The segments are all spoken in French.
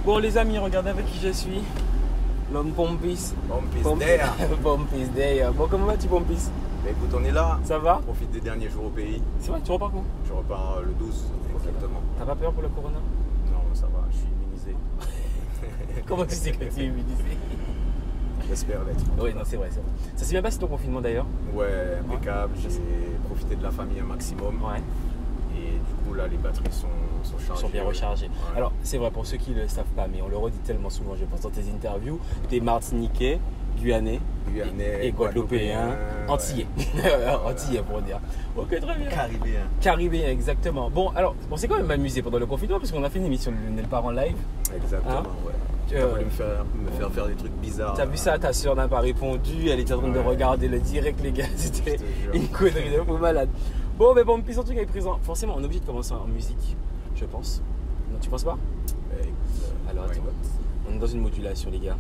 Bon les amis, regardez avec qui je suis. L'homme Pompis. Pompis d'air. Pompis d'air. Bon, comment vas-tu Pompis? Bah écoute, on est là. Ça va? On profite des derniers jours au pays. C'est vrai, tu repars quand? Je repars le 12, exactement. T'as pas peur pour le corona? Non, ça va, je suis immunisé. Comment tu sais que tu es immunisé? J'espère l'être. Oui, non, c'est vrai, c'est vrai. Ça s'est bien passé ton confinement d'ailleurs? Ouais, impeccable. J'ai profité de la famille un maximum. Ouais. Et du coup, là, les batteries sont chargées. Ils sont bien rechargés. Ouais. Alors, c'est vrai pour ceux qui ne le savent pas, mais on le redit tellement souvent, je pense, dans tes interviews, t'es Martiniquais, Guyanais et Guadeloupéen, Antillais. Antillais pour dire. Ok, très bien. Caribéen. Caribéen, exactement. Bon, alors, on s'est quand même amusé pendant le confinement parce qu'on a fait une émission de Lionel Parent live. Exactement, Hein? ouais. T'as voulu me faire faire des trucs bizarres. T'as vu ça, ta soeur n'a pas répondu, elle était en train de regarder le direct, les gars, c'était une connerie de fou malade. Bon, mais bon, puis en tout cas, est présent. Forcément, on est obligé de commencer en musique, je pense. Non, tu penses pas? Alors, attends, on est dans une modulation, les gars.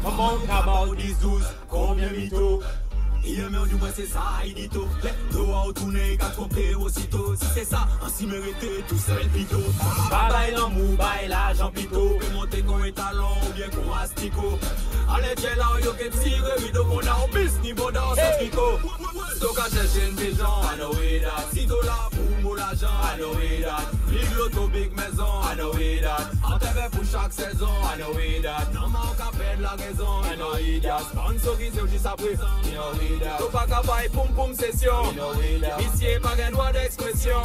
Comment cabal 10-12, combien mytho? Il y a même du moins c'est ça, il dit tout. Les doigts au tourner, qu'à tromper aussitôt. Si c'est ça, ainsi mérité, tout seul pito. Babaille l'amour, baille l'argent pito. Peut monter qu'on est talon ou bien qu'on astico. Allez, tiens là, yo qu'est tiré, vidéo qu'on a au bis, niveau dans ce tricot. Donc à chercher une gens, I know it that. Si dollar pour mon l'argent, I know it that. Big loto, big maison, I know it that. En TV pour chaque saison, I know it that. Non, mais on cap de la raison, I know it that. Sponsorisé juste après, I know it that. T'as pas qu'à bailler poum poum session, I know it that. Ici, pas qu'un droit d'expression.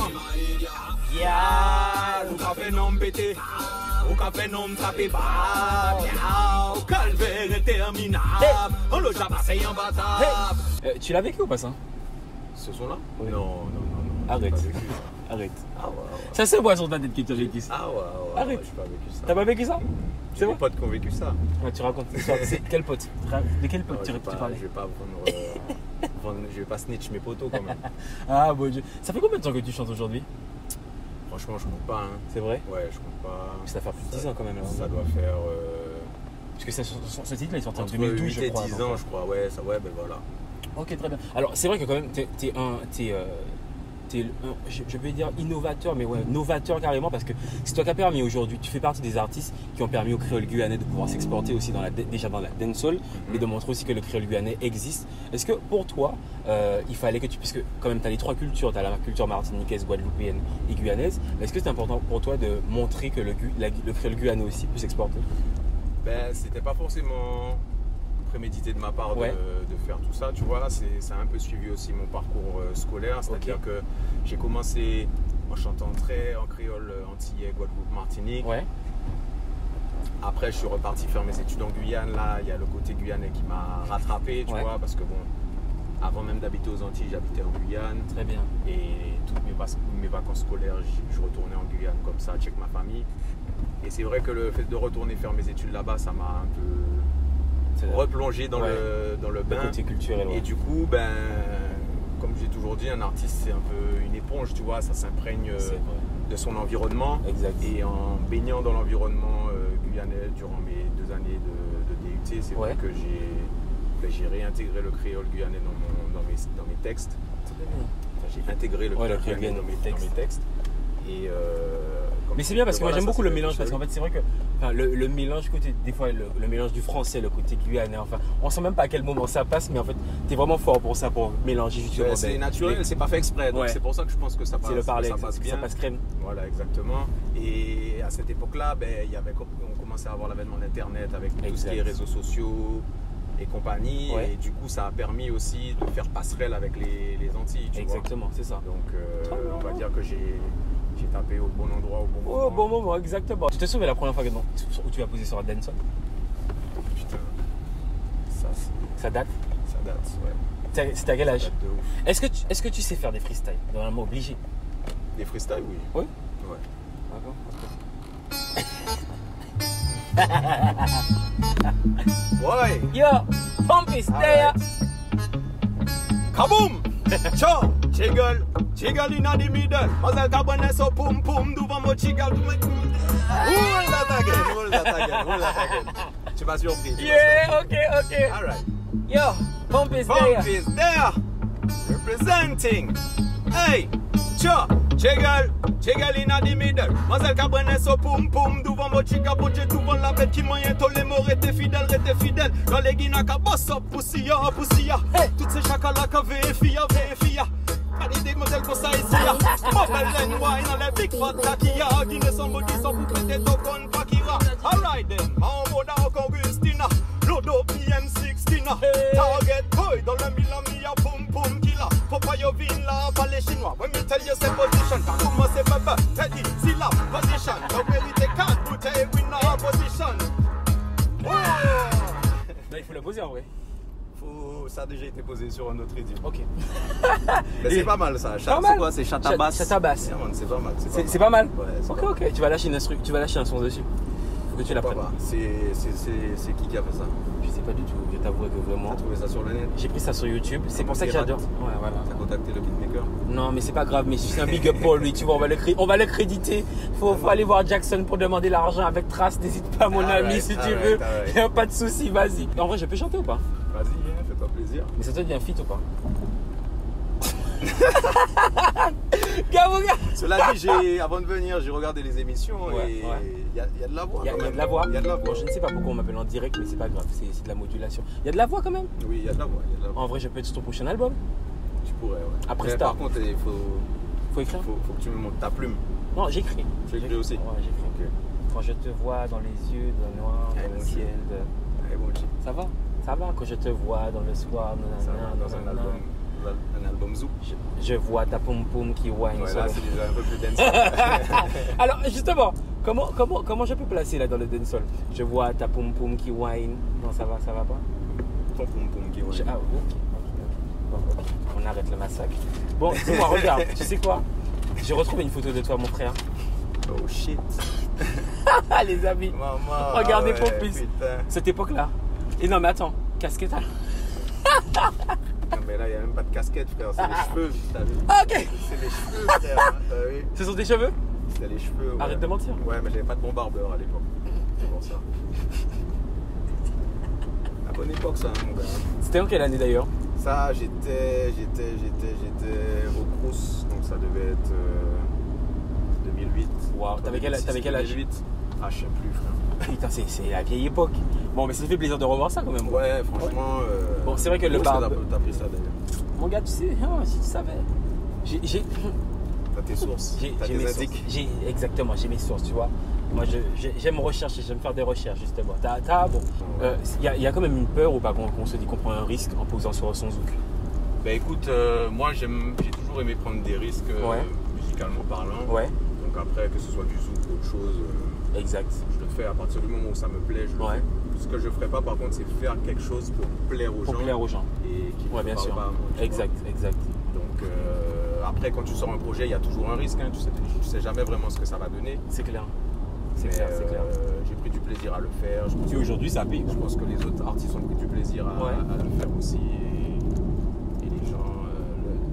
Yeah, ou qu'a fait nom pété, ou qu'a fait nom trapé bas. Calvaire interminable, on l'a déjà passé en bataille. Tu l'as vécu ou pas ça? Ce son-là? Oui. Non. Arrête. J'ai pas vécu ça. Arrête. Ah ouais. Ça se voit sur ta tête que tu as vécu ça. Ah ouais. Arrête. J'ai pas vécu ça. T'as pas vécu ça? C'est mes potes qui ont vécu ça. Ouais, tu racontes l'histoire. C'est quel pote? De quel pote Non, tu parlais? je vais pas je vais pas snitch mes potos quand même. Ah bon Dieu. Ça fait combien de temps que tu chantes aujourd'hui? Franchement, je compte pas. Hein. C'est vrai? Ouais, je compte pas. Ça fait plus de 10 ans quand même. Là. Ça doit faire. Parce que ce titre-là, il est sorti en Entre 2012, 8 je et crois. 10 ans, je crois. Ouais, ça, ouais, ben voilà. Ok, très bien. Alors, c'est vrai que quand même, je vais dire innovateur, mais ouais, novateur carrément, parce que c'est toi qui as permis aujourd'hui, tu fais partie des artistes qui ont permis au créole guyanais de pouvoir s'exporter aussi déjà dans la dancehall, mais de montrer aussi que le créole guyanais existe. Est-ce que pour toi, il fallait que puisque quand même tu as les trois cultures, tu as la culture martiniquaise, guadeloupéenne et guyanaise, est-ce que c'est important pour toi de montrer que le créole guyanais aussi peut s'exporter? Ben, c'était pas forcément prémédité de ma part Ouais. de faire tout ça, tu vois. Ça a un peu suivi aussi mon parcours scolaire, c'est-à-dire que j'ai commencé en chantant très en créole antillais, Guadeloupe, Martinique. Ouais. Après, je suis reparti faire mes études en Guyane. Là, il y a le côté guyanais qui m'a rattrapé, tu vois, parce que bon, avant même d'habiter aux Antilles, j'habitais en Guyane. Très bien. Et toutes mes vacances scolaires, je retournais en Guyane comme ça, check ma famille. Et c'est vrai que le fait de retourner faire mes études là-bas, ça m'a un peu replongé dans le bain. Le côté culturel. Ouais. Et du coup, ben, comme j'ai toujours dit, un artiste, c'est un peu une éponge, tu vois, ça s'imprègne de son environnement. Exact. Et en baignant dans l'environnement guyanais durant mes 2 années de DUT, c'est vrai que j'ai réintégré le créole guyanais dans mes textes. Enfin, j'ai intégré le créole guyanais dans mes textes. Et mais c'est bien parce que moi j'aime beaucoup le mélange, parce qu'en fait c'est vrai que le mélange côté, des fois le mélange du français, le côté guyanais, enfin on sait même pas à quel moment ça passe, mais en fait t'es vraiment fort pour ça, pour mélanger justement. C'est naturel, c'est pas fait exprès, donc c'est pour ça que je pense que ça passe, bien. Ça passe crème. Voilà, exactement. Et à cette époque-là, ben, on commençait à avoir l'avènement d'Internet avec tout ce qui est réseaux sociaux et compagnie, et du coup ça a permis aussi de faire passerelle avec les Antilles, tu vois. Exactement, c'est ça. Donc on va dire que j'ai tapé au bon endroit, au bon moment. Au bon moment, exactement. Tu te souviens la première fois où tu as posé sur la dancehall? Putain, ça date? Ça date, ouais. C'était à quel âge? Ça date de ouf. Est-ce que tu sais faire des freestyles? Normalement obligé. Des freestyles, oui. Oui? D'accord. Ouais. Yo, Pompis there. Kaboom! Ciao! Jiggle inna the middle. Mazel kabane so pum pum do mo jiggle. Hold that again. Tu m'as surpris. Yeah, okay. Alright. Yo, Pompis there. Pompis there. Representing. Hey, Sure, Chegel in the middle. Mazel Cabernet so poum poum. Devant mon chica, budget, devant la bête qui moyen. Tous les mots rete fidèle. Dans les guinas, boss up, poussiya. Toutes ces chacals qui vérifient. Pas d'idée que modèle pour ça ici. Mobile and wine, on les big fat taquilla. Guinness somebody so pour péter ton con pakira. Alright then, en mode Augustina. Load up PM16. Target boy, dans le Milamia, boom boom killer. Faut pas yo vin là, pas les chinois. When me tell you say position, comment c'est baba, Teddy, Silla, position. The vérité can't put a winner position. Là, il faut la poser en vrai. Ça a déjà été posé sur un autre idiome. Ok. Mais c'est pas mal ça. Pas mal. C'est quoi? C'est chatabasse. Chatabasse. Yeah, c'est pas mal. C'est pas mal. Ouais, ok. Tu vas lâcher un son dessus. Faut que tu l'apprennes. C'est qui a fait ça? Je sais pas du tout. Je t'avoue que vraiment. T'as trouvé ça sur le net? J'ai pris ça sur YouTube. C'est pour ça que j'adore. Ouais, voilà. T'as contacté le beatmaker? Non, mais c'est pas grave. Mais c'est un big up pour lui. Tu vois, on va le créditer. Faut aller voir Jackson pour demander l'argent avec Trace. N'hésite pas, mon ami, si tu veux. Y a pas de souci. Vas-y. En vrai, je peux chanter ou pas? Vas-y, fais-toi plaisir. Mais ça te dit un feat ou pas? Cela dit, avant de venir, j'ai regardé les émissions et il y a de la voix. Il y a de la voix. Bon, je ne sais pas pourquoi on m'appelle en direct, mais c'est pas grave, c'est de la modulation. Il y a de la voix quand même? Oui, il y a de la voix. En vrai, je peux être sur ton prochain album? Tu pourrais, ouais. Après mais Star. Par contre, il faut écrire? Faut que tu me montres ta plume. Non, j'écris. Tu écris aussi? Ouais, j'écris. Okay. Quand je te vois dans les yeux, dans le noir, dans le ciel. Ça va? Ça va quand je te vois dans le soir, dans un album Zouk. Je vois ta poum poum qui whine. Ouais, là, c'est déjà un peu plus dancehall. Alors, justement, comment je peux placer là dans le dancehall? Je vois ta poum poum qui whine. Non, ça va pas? Ton poum poum qui whine. Ah, ok. Bon, ok. On arrête le massacre. Bon, dis-moi, regarde, tu sais quoi? J'ai retrouvé une photo de toi, mon frère. Oh shit. Les amis. Maman. Regardez pour plus. Putain. Cette époque-là. Et non, mais attends, casquette. Non, mais là, il n'y a même pas de casquette, frère. C'est les cheveux, t'as vu? Ok. C'est les cheveux, frère. T'as vu? Ce sont tes cheveux? C'était les cheveux. Ouais. Arrête de mentir. Ouais, mais j'avais pas de bon barbeur à l'époque. C'est pour ça. La bonne époque, ça, mon gars. C'était en quelle année d'ailleurs? Ça, j'étais au Crous, donc ça devait être 2008. Waouh, t'avais quel âge? 2008. Ah, je sais plus, frère. Putain, c'est la vieille époque. Bon, mais ça fait plaisir de revoir ça quand même. Ouais, franchement. Bon, c'est vrai que le barbe. T'as pris ça d'ailleurs. Mon gars, tu sais, si tu savais. T'as tes sources. J'ai mes sources. Exactement, j'ai mes sources, tu vois. Moi, j'aime rechercher, j'aime faire des recherches justement. Bon, il y a quand même une peur ou pas qu'on se dit qu'on prend un risque en posant sur son zouk? Bah écoute, moi j'ai toujours aimé prendre des risques musicalement parlant. Ouais. Donc après, que ce soit du zouk ou autre chose, exact. je le fais à partir du moment où ça me plaît. Je le fais. Ce que je ferai pas par contre, c'est faire quelque chose pour plaire aux gens. Pour plaire aux gens. Et qui ne bien parle sûr. pas à moi, Exact. Donc après, quand tu sors un projet, il y a toujours un risque. Hein. Tu sais jamais vraiment ce que ça va donner. C'est clair. C'est clair. J'ai pris du plaisir à le faire. Et aujourd'hui, ça paye. Je pense que les autres artistes ont pris du plaisir à le faire aussi. Et les gens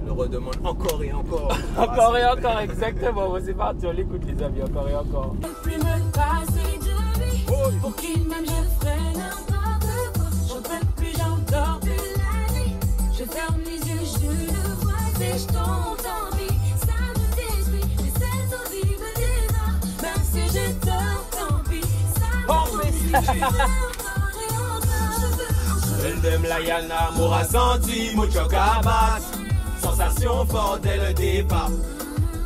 le redemandent encore et encore. Encore et encore, exactement. Bon, c'est parti, on l'écoute les amis, encore et encore. Plus me passer de vie, pour qu'il m'aime je ferai n'importe quoi. J'en peux plus, j'en dors plus la nuit. Je ferme les yeux, je le vois, et je tombe en vie. Ça me détruit, mais cette envie me dévore. Même si je dors, tant pis, ça me détruit. Encore et encore, je veux. El dem la yana, m'aura senti mucho cabat. Sensation forte dès le départ.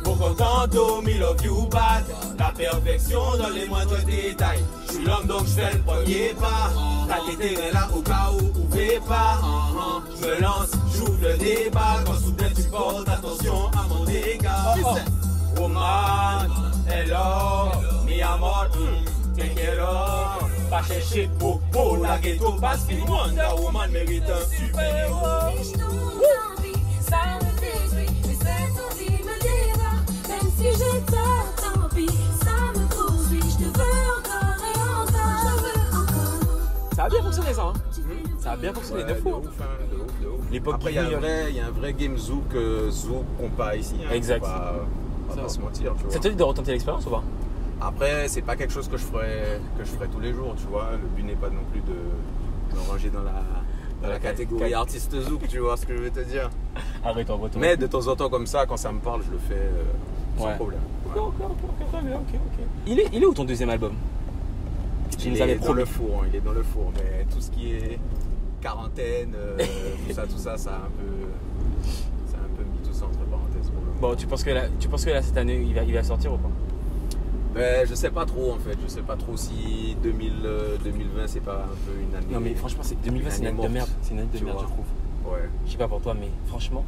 Beaucoup contento, me love you bad. La perfection dans les moindres détails. Je suis l'homme donc je fais le premier pas. T'as les terrains là au cas où pouvez pas. Je me lance, j'ouvre le débat. Quand soudain tu portes attention à mon dégât. Woman, hello, mi amor, te quiero. Pas chercher pour la ghetto. Parce que Wonder Woman mérite un super-héros. Je tombe en vie, ça me détruit, mais cette envie me dévore. Même si j'ai tort, tant pis, ça me poursuit. Je te veux encore et encore, je veux encore. Ça a bien fonctionné ça, hein? Ça a bien fonctionné de fou. De ouf. L'époque après, il y a un vrai game zouk compas ici. Hein, exact. On va pas se mentir, tu vois. Ça te dit de retenter l'expérience ou pas? Après, c'est pas quelque chose que je ferais tous les jours, tu vois. Le but n'est pas non plus de me ranger dans dans la catégorie artiste zouk, tu vois ce que je veux te dire. Arrête, en Mais de temps en temps comme ça, quand ça me parle, je le fais sans problème. Ouais. Ok, très bien, ok. Il est où ton deuxième album? Il est dans le four, il est dans le four, mais tout ce qui est quarantaine, tout ça, ça a un peu mis tout ça entre parenthèses pour le moment. Bon, tu penses que là cette année il va sortir ou pas? Ben, je sais pas trop en fait, je sais pas trop si 2020 c'est pas un peu une année. Non mais franchement 2020 c'est une année de merde, je trouve. Ouais. Je sais pas pour toi mais franchement,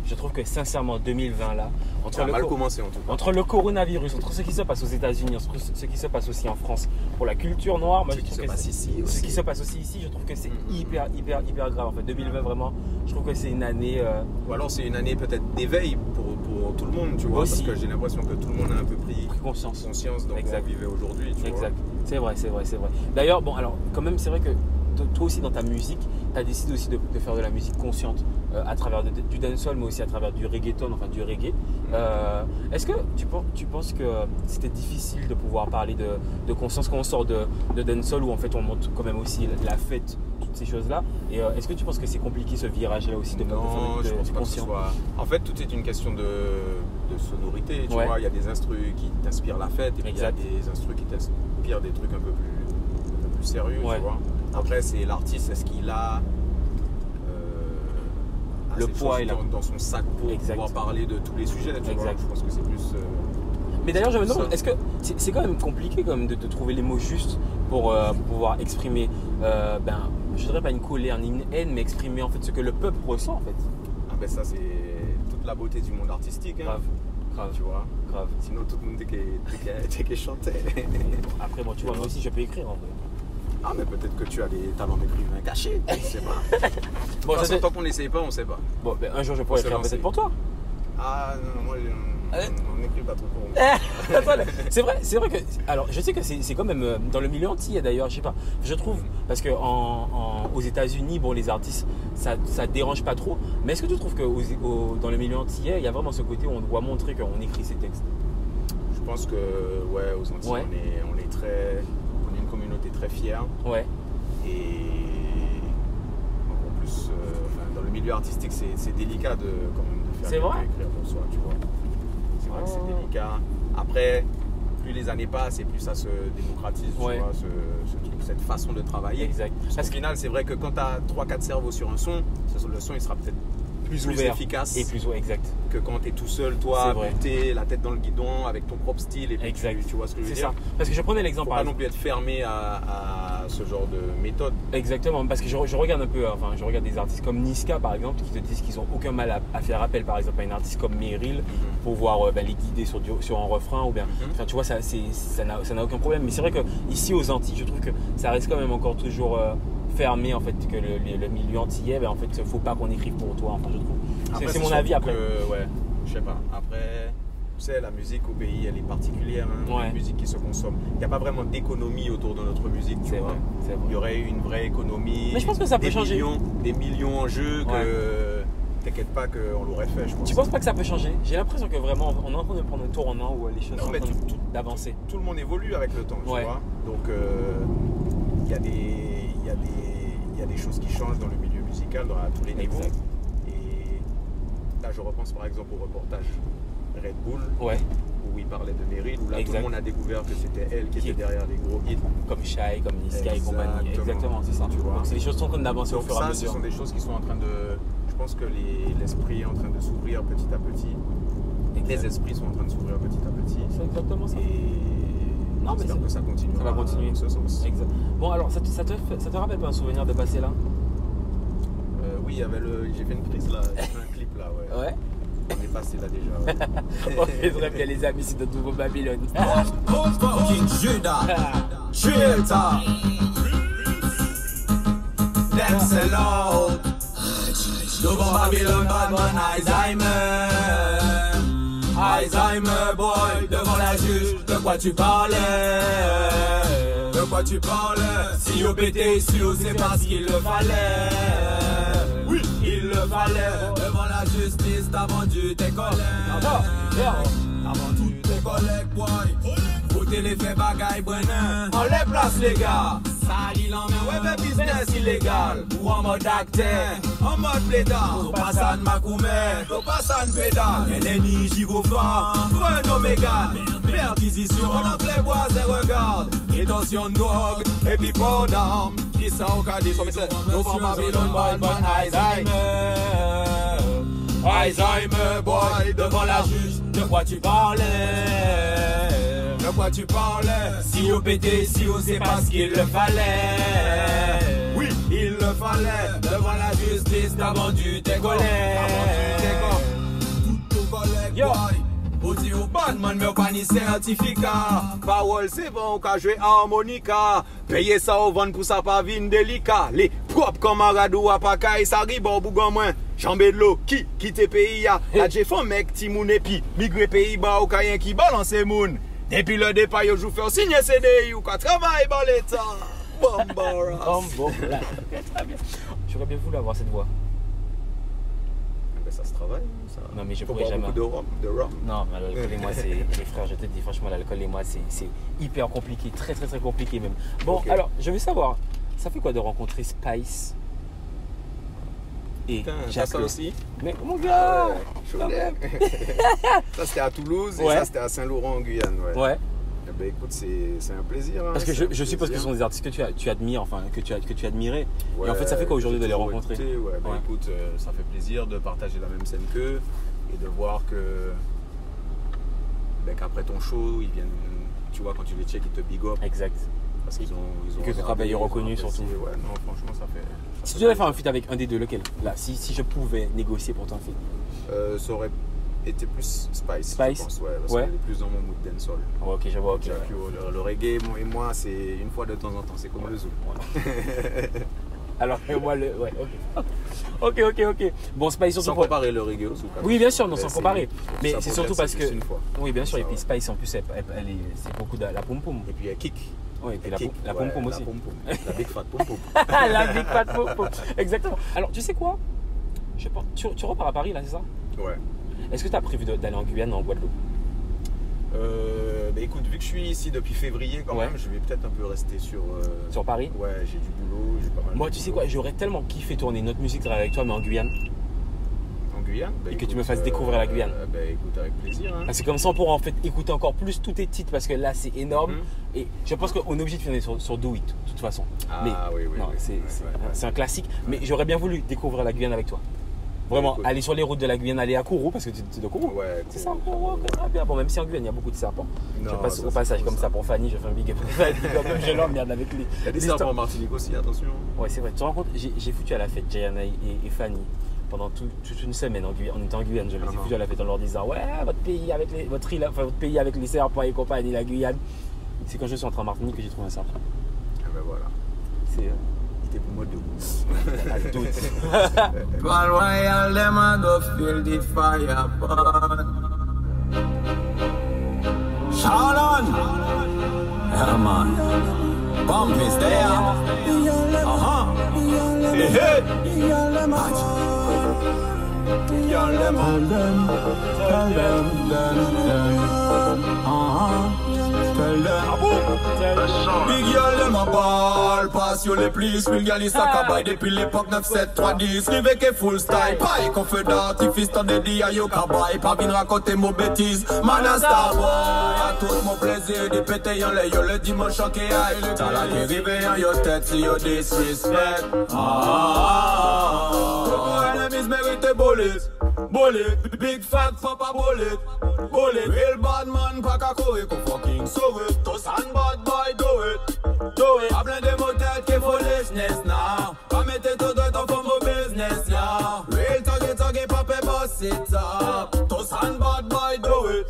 je trouve que sincèrement 2020 là, ça a mal commencé en tout cas. Entre le coronavirus, entre ce qui se passe aux États-Unis, entre ce qui se passe aussi en France pour la culture noire, moi ce qui se passe ici aussi. Ce qui se passe aussi ici, je trouve que c'est hyper grave en fait. 2020 vraiment, je trouve que c'est une année ou alors c'est une année peut-être d'éveil pour tout le monde, tu vois, aussi. parce que j'ai l'impression que tout le monde a un peu pris conscience dans quoi on vivait aujourd'hui, tu vois. C'est vrai. D'ailleurs, bon alors quand même c'est vrai que toi aussi dans ta musique, tu as décidé aussi de faire de la musique consciente à travers du dancehall mais aussi à travers du reggaeton, enfin du reggae. Est-ce que tu penses que c'était difficile de pouvoir parler de conscience quand on sort de dancehall où en fait on montre quand même aussi la fête, toutes ces choses-là, et est-ce que tu penses que c'est compliqué ce virage-là aussi de Non, je pense pas conscient? que ce soit... En fait, tout est une question de sonorité, tu vois, il y a des instrus qui t'inspirent la fête et puis il y a des instrus qui t'inspirent des trucs un peu plus sérieux, tu vois. Après, c'est l'artiste, est-ce qu'il a le poids dans son sac pour pouvoir parler de tous les sujets, tu vois. Je pense que c'est plus... Mais d'ailleurs, je me demande, est-ce que c'est quand même compliqué quand même de trouver les mots justes pour pouvoir exprimer, je dirais pas une colère ni une haine, mais exprimer en fait ce que le peuple ressent en fait. Ah ben ça, c'est toute la beauté du monde artistique. Hein. Grave. Tu vois. Grave. Sinon, tout le monde t'es qu'à chanter. Après, bon, tu vois, moi aussi, je peux écrire en vrai. Ah, mais peut-être que tu as des talents d'écrivain cachés, je sais pas. Bon, tant qu'on n'essaye pas, on sait pas. Bon, ben, un jour, je pourrais écrire peut-être pour toi. Ah, non, moi, on n'écrit pas trop pour moi. C'est vrai que. Alors, je sais que c'est quand même dans le milieu entier d'ailleurs, je sais pas. Je trouve, parce que aux États-Unis, bon, les artistes, ça dérange pas trop. Mais est-ce que tu trouves que dans le milieu entier, il y a vraiment ce côté où on doit montrer qu'on écrit ses textes? Je pense que, ouais, aux Antilles, on est une communauté très fière. Ouais. Et en plus, dans le milieu artistique, c'est délicat de faire écrire pour soi, tu vois. C'est vrai que c'est délicat. Après, plus les années passent et plus ça se démocratise, tu vois, cette façon de travailler. Exact. Parce qu'au final, c'est vrai que quand tu as 3-4 cerveaux sur un son, le son il sera peut-être plus efficace et plus exact que quand tu es tout seul, toi, buté, la tête dans le guidon, avec ton propre style. Et puis tu vois ce que je veux dire. C'est ça. Parce que je prenais l'exemple. Faut pas non plus être fermé à ce genre de méthode. Exactement. Parce que je regarde un peu, je regarde des artistes comme Niska par exemple, qui te disent qu'ils ont aucun mal à faire appel par exemple à une artiste comme Meryl pour pouvoir les guider sur un refrain ou bien. Enfin, tu vois, ça n'a aucun problème. Mais c'est vrai que ici aux Antilles, je trouve que ça reste quand même encore toujours fermé en fait, que le milieu antillais, en fait, faut pas qu'on écrive pour toi. Enfin, je trouve. C'est mon avis après. Ouais, je sais pas. Après, tu sais, la musique au pays, elle est particulière. Hein, une musique qui se consomme. Il n'y a pas vraiment d'économie autour de notre musique. Tu vois. Il y aurait une vraie économie. Mais je pense que ça peut changer. Des millions en jeu que. T'inquiète pas qu'on l'aurait fait, je pense. Tu penses pas que ça peut changer? J'ai l'impression que vraiment on est en train de prendre un tournant où les choses sont en train d'avancer. Tout le monde évolue avec le temps, tu vois. Donc il y a des choses qui changent dans le milieu musical à tous les niveaux. Et là je repense par exemple au reportage Red Bull où il parlait de Meryl, où là tout le monde a découvert que c'était elle qui était derrière les gros hits. Comme Shai, comme Niska et compagnie. Exactement, c'est ça. Tu vois. Donc c'est des choses qui sont en train d'avancer au fur et à mesure. Ce sont des choses qui sont en train de... Je pense que l'esprit est en train de s'ouvrir petit à petit. Les esprits sont en train de s'ouvrir petit à petit. C'est exactement ça. Et j'espère que ça continue. Ça va continuer. En ce sens. Exact. Bon alors, ça te rappelle pas un souvenir de passer là? Oui, j'ai fait une prise là, j'ai fait un clip là, ouais. On est passé là déjà. Ok, très bien les amis, c'est de nouveau Babylone. Fucking Judas, Trinita, Dance Alone, Nouveau Babylone, Badman, Alzheimer boy, devant la juge, de quoi tu parlais? De quoi tu parlais? Si au pété sûr, c'est parce qu'il le fallait. Oui, il le fallait. Devant la justice, t'as vendu tes collègues. T'as vendu tes collègues, boy. Foutez les faits bagaille, bonheur. On les place, les gars. sali l'en main, ouais, business illégal. Ou en mode acteur, en mode pédale. Ou pas ça de Macoumé, ou pas ça de pédale. Eleni, Girofan, Bruno Mégal. Perquisition, on en playbois et regarde. Rétention de drogue, et puis pas d'armes. Qui ça au cas dit, nous vend Babylone, boy, Alzheimer, boy, devant la juge, de quoi tu parlais? De quoi tu parlais? Si au pété, si au c'est parce qu'il le fallait. Oui, il le fallait. Devant la justice, t'as vendu tes collègues. Tout ton collègue, boy. Odi au bandman, mais pas ni certificat. Parole, c'est bon, qu'à jouer harmonica. Payer ça au vent pour ça pas vin délicat. Les propres camarades ou à pas caille, ça rive au bougon moins. Chambé de l'eau, qui quitte pays ya. La j'ai fait mec, Timoun et puis, migrer pays bas ou cayen qui balance moun. Depuis le départ, yo jou faire signer CDI ou qu'à travailler dans l'état. Bomboras. Bomboras. Très bien. J'aurais bien voulu avoir cette voix. Ça se travaille, ça. Non, mais je pourrais jamais. Beaucoup de rhum. Non, mais l'alcool et moi, c'est. Les frères, je te dis franchement, l'alcool et moi, c'est hyper compliqué, très compliqué même. Bon, okay. Alors, je veux savoir, ça fait quoi de rencontrer Spice et Jacques ça aussi? Mais mon gars, ça c'était à Toulouse et ça c'était à Saint-Laurent en Guyane. Ouais. Eh ben, écoute, c'est un plaisir. Hein, parce que je suppose que ce sont des artistes que tu admires, enfin que tu admirais. Ouais, et en fait, ça fait quoi aujourd'hui de les rencontrer? Écoute, ça fait plaisir de partager la même scène qu'eux et de voir que qu'après ton show, ils viennent, tu vois, quand tu les check, ils te big up. Exact. Parce qu'ils ont que ton travail est reconnu surtout. Ouais, non, franchement, ça fait. Si tu devais faire un feat avec un des deux, lequel? Là, si je pouvais négocier pour ton feat. Ça aurait été plus Spice. Spice, je pense, parce qu'elle est plus dans mon mood dancehall. Oh, ok, je vois. Ok. Le reggae, moi et moi, c'est une fois de temps en temps, c'est comme le zouk. Alors moi ok. Bon, Spice surtout sans comparer le reggae au zouk. Oui, bien sûr, non, sans comparer. Mais c'est surtout parce que oui, bien sûr, ça, et puis Spice en plus c'est beaucoup de la pom pom. Et puis il y a kick. Oui, et puis la pom pom aussi. La big fat pom pom. La big fat pom pom. Exactement. Alors, tu sais quoi? Je pense tu repars à Paris là, c'est ça? Ouais. Est-ce que tu as prévu d'aller en Guyane ou en Guadeloupe? Écoute, vu que je suis ici depuis février quand même, je vais peut-être un peu rester sur Paris. Ouais, j'ai du boulot, j'ai pas mal. Moi, tu sais quoi, j'aurais tellement kiffé tourner notre musique avec toi, mais en Guyane. En Guyane et que tu me fasses découvrir la Guyane. Écoute, avec plaisir. Hein. Parce que comme ça, on pourra en fait écouter encore plus tous tes titres parce que là, c'est énorme. Et je pense qu'on est obligé de finir sur Do It, de toute façon. Oui. C'est un classique. Mais j'aurais bien voulu découvrir la Guyane avec toi. Vraiment, aller sur les routes de la Guyane, aller à Kourou, parce que tu es de Kourou. Ouais, c'est ça, Kourou, très bien. Bon, même si en Guyane, il y a beaucoup de serpents. Je passe au passage comme ça pour Fanny, je fais un big up. Comme je l'emmerde avec lui. Il y a des serpents en Martinique aussi, attention. Ouais, c'est vrai. Tu te rends compte, j'ai foutu à la fête Jayana et Fanny pendant toute une semaine en Guyane. On était en Guyane, je les ai foutus à la fête en leur disant ouais, votre pays avec les serpents et compagnie, la Guyane. C'est quand je suis entré en Martinique que j'ai trouvé un serpent. Ah ben voilà. C'est. C'était pour moi de Val Royal, them a go feel the fire burn. Shalom, yeah man, bump is there. Hey. Big y'all them a ball, pass you les plis, will y'all is a cabay depuis l'époque 9-7-3-10, rive que full style, paille qu'on fait d'artifice, t'en dédie à yo cabay, pas vin raconter mon bêtise, man a star boy, a tout mon plaisir, de péter y'en les yo le dimanche en kéaï, t'as la dérive en yo tête si yo disrespect, enemies mérite bullet, big fat papa bullet, real bad man pas qu'à courir qu'on fucking sauve it, tous and bad boy do it, pas plein de mots tête qui foolishness now, pas mettre tout droit en forme au business yeah, real talkie papa boss it up, tous and bad boy do it,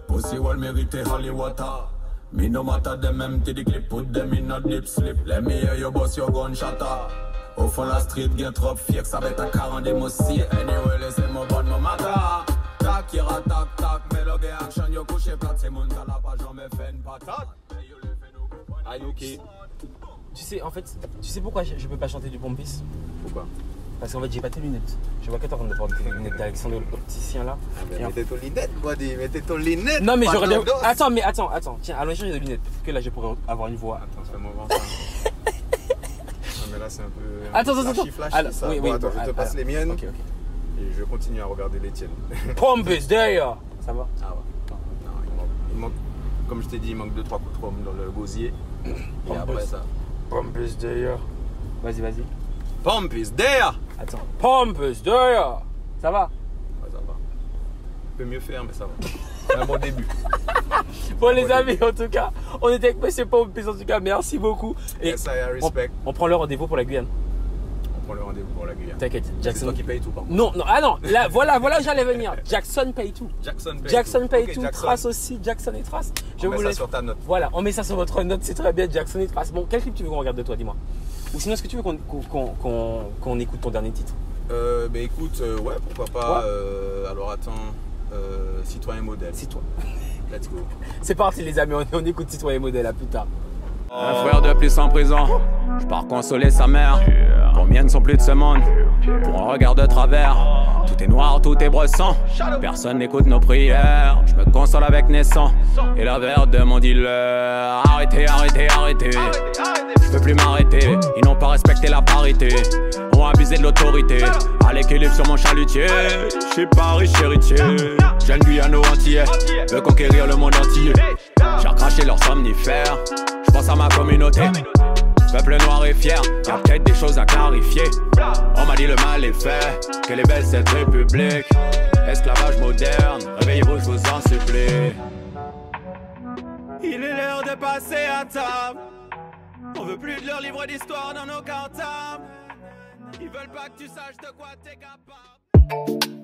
pussy wall mérite holy water. Me no matter them empty the clip, put them in a deep sleep. Let me hear you bust your gunshot. Au fond la street, get trop fier, ça va être à 40 démossi. Anyway, laissez-moi bon mon matin. Tac, ira tac, tac, mais le gars action, yo couché plate, c'est mon cas là, pas jamais fait une patate. Aïe, ok. Tu sais, en fait, pourquoi je peux pas chanter du Pompis? Pourquoi? Parce qu'en fait, j'ai pas tes lunettes. Je vois que t'es en train de porter tes lunettes d'Alexandre l'opticien là. Ah ben, mettez ton lunette, Body, mettez ton lunette. Non, mais j'aurais bien. Attends. Tiens, allons changer de lunettes. Peut-être que là, je pourrais avoir une voix. Attends, fais-moi voir ça. Non, mais là, c'est un peu. Attends. Flashy, Alors, ça. oui, Bon, attends, je te passe les miennes. Ok. Et je continue à regarder les tiennes. Pompous d'ailleurs. Ça va? Ah ouais. Non, il manque. Comme je t'ai dit, il manque 2-3 coups de chrome dans le gosier. Et après ça. Pompous d'ailleurs. Vas-y. Pump is there! Attends. Pompous d'ailleurs. Ça va? Ouais, ça va. Je peux mieux faire, mais ça va. C'est un bon début. Bon, les amis, en tout cas, on était avec Monsieur Pompous. En tout cas, merci beaucoup. Et Yes, I respect. on prend le rendez-vous pour la Guyane. On prend le rendez-vous pour la Guyane. T'inquiète, C'est Jackson. toi qui paye tout, par contre. Non, là, voilà où j'allais venir. Jackson paye tout. Jackson paye Ok, tout. Jackson. Trace aussi, Jackson et Trace. Je On met vous ça laisse. sur ta note. Voilà, on met ça sur votre note, c'est très bien, Jackson et Trace. Bon, quel clip tu veux qu'on regarde de toi, dis-moi? Ou sinon, est-ce que tu veux qu'on écoute ton dernier titre? Bah écoute, ouais, pourquoi pas. Ouais. Alors attends, Citoyen modèle. C'est toi. Let's go. C'est parti, les amis, on écoute Citoyen modèle, à plus tard. Un frère de plus en prison, je pars consoler sa mère. Combien ne sont plus de ce monde pour un regard de travers? Tout est noir, tout est brossant, personne n'écoute nos prières. Je me console avec naissant et la verre de mon dealer. Arrêtez, je peux plus m'arrêter. Ils n'ont pas respecté la parité, ont abusé de l'autorité. À l'équilibre sur mon chalutier, je suis pas riche héritier. Jeune Guyano entier, veut conquérir le monde entier. J'ai recraché leurs somnifères, je pense à ma communauté. Peuple noir et fier, y'a peut-être des choses à clarifier. On m'a dit le mal est fait, qu'elle est belle cette république. Esclavage moderne, réveillez-vous, je vous en supplie. Il est l'heure de passer à table. On veut plus de leur livre d'histoire dans nos cartables. Ils veulent pas que tu saches de quoi t'es capable.